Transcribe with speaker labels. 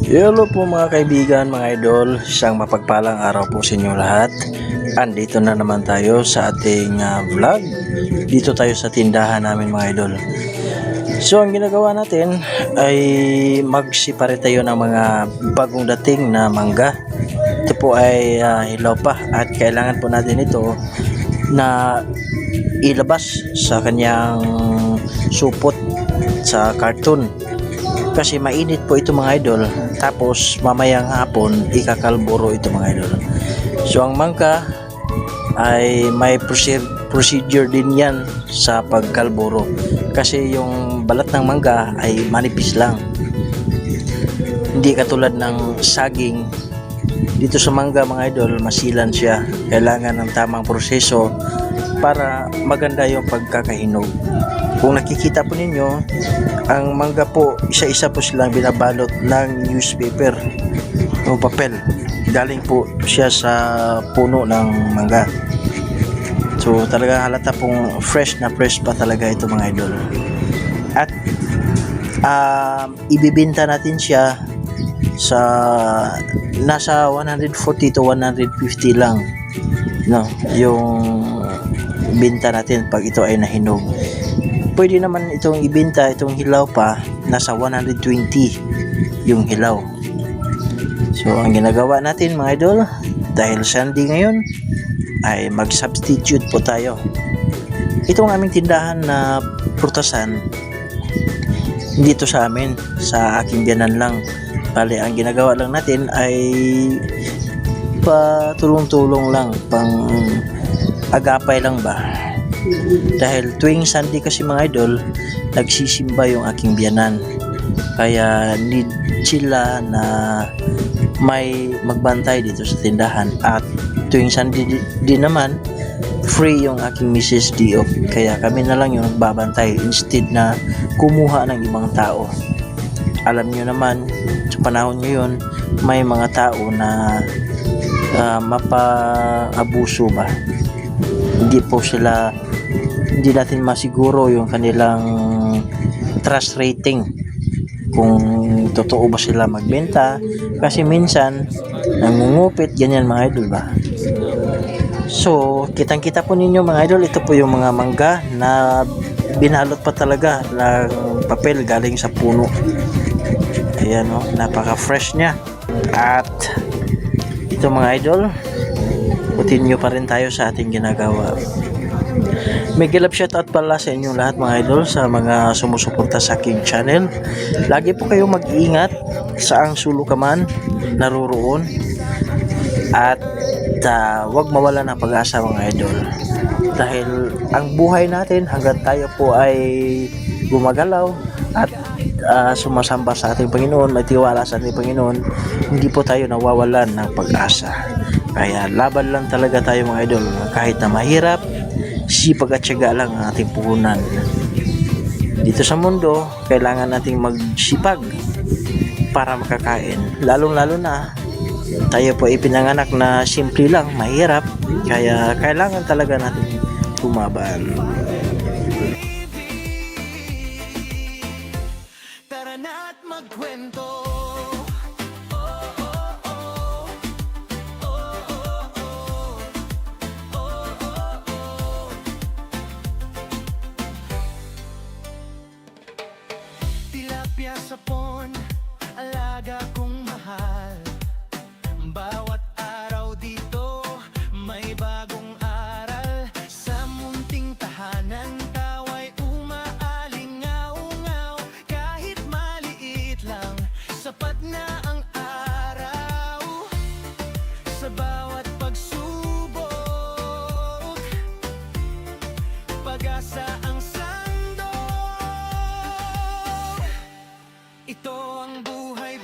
Speaker 1: Hello po mga kaibigan, mga idol, isang mapagpalang araw po sa inyo lahat. Andito na naman tayo sa ating vlog. Dito tayo sa tindahan namin mga idol. So ang ginagawa natin ay magsipare tayo ng mga bagong dating na mangga. Ito po ay hilaw pa at kailangan po natin ito na ilabas sa kanyang supot sa karton. Kasi mainit po ito mga idol, tapos mamayang hapon ikakalburo ito mga idol. So ang mangga ay may procedure din yan sa pagkalburo, kasi yung balat ng mangga ay manipis lang, hindi katulad ng saging. Dito sa mangga mga idol, masilan siya, kailangan ng tamang proseso para maganda yung pagkakahinog. Kung nakikita po ninyo, ang mangga po, isa-isa po silang binabalot ng newspaper o papel. Galing po siya sa puno ng mangga. So talaga halata pong fresh na fresh pa talaga ito mga idol. At ibibenta natin siya sa nasa 140 to 150 lang, no, yung binta natin pag ito ay nahinog. Pwede naman itong ibenta, itong hilaw pa, nasa 120 yung hilaw. So ang ginagawa natin mga idol, dahil Sunday ngayon, ay mag-substitute po tayo. Itong aming tindahan na prutasan, dito sa amin, sa aking biyanan lang. Bali, ang ginagawa lang natin ay patulong-tulong lang, pang agapay lang ba. Dahil tuwing Sunday kasi mga idol, nagsisimba yung aking biyanan, kaya need sila na may magbantay dito sa tindahan. At tuwing Sunday din naman, free yung aking Mrs. Dio, kaya kami na lang yung nagbabantay instead na kumuha ng ibang tao. Alam nyo naman, sa panahon ngayon, may mga tao na mapa-abuso ba. Hindi natin masiguro yung kanilang trust rating, kung totoo ba sila magbenta, kasi minsan nangungupit, ganyan mga idol ba. So kitang kita po ninyo mga idol, ito po yung mga mangga na binalot pa talaga ng papel galing sa puno. Ayan o, napaka fresh nya. At ito mga idol, continue pa rin tayo sa ating ginagawa. May gilap shoutout pala sa inyong lahat mga idol, sa mga sumusuporta sa aking channel. Lagi po kayong mag-iingat saang sulok ka man naroroon, at wag mawala ng pag-asa mga idol, dahil ang buhay natin hanggang tayo po ay gumagalaw at sumasamba sa ating Panginoon, may tiwala sa ating Panginoon, hindi po tayo nawawalan ng pag-asa. Kaya laban lang talaga tayo mga idol, kahit na mahirap, sipag at tiyaga lang ang ating puhunan. Dito sa mundo, kailangan nating magsipag para makakain. Lalong-lalo na tayo po ipinanganak na simple lang, mahirap, kaya kailangan talaga natin tumaban.
Speaker 2: Tara na't magkwento. Tilapia sapon, alaga kong mahal. Bawat araw dito, may bagong aral. Sa munting tahanan, tawa'y umaalingaw-ngaw. Kahit maliit lang, sapat na ang araw. Sa bawat pagsubok, pag-asa ang sandok. Ito ang buhay.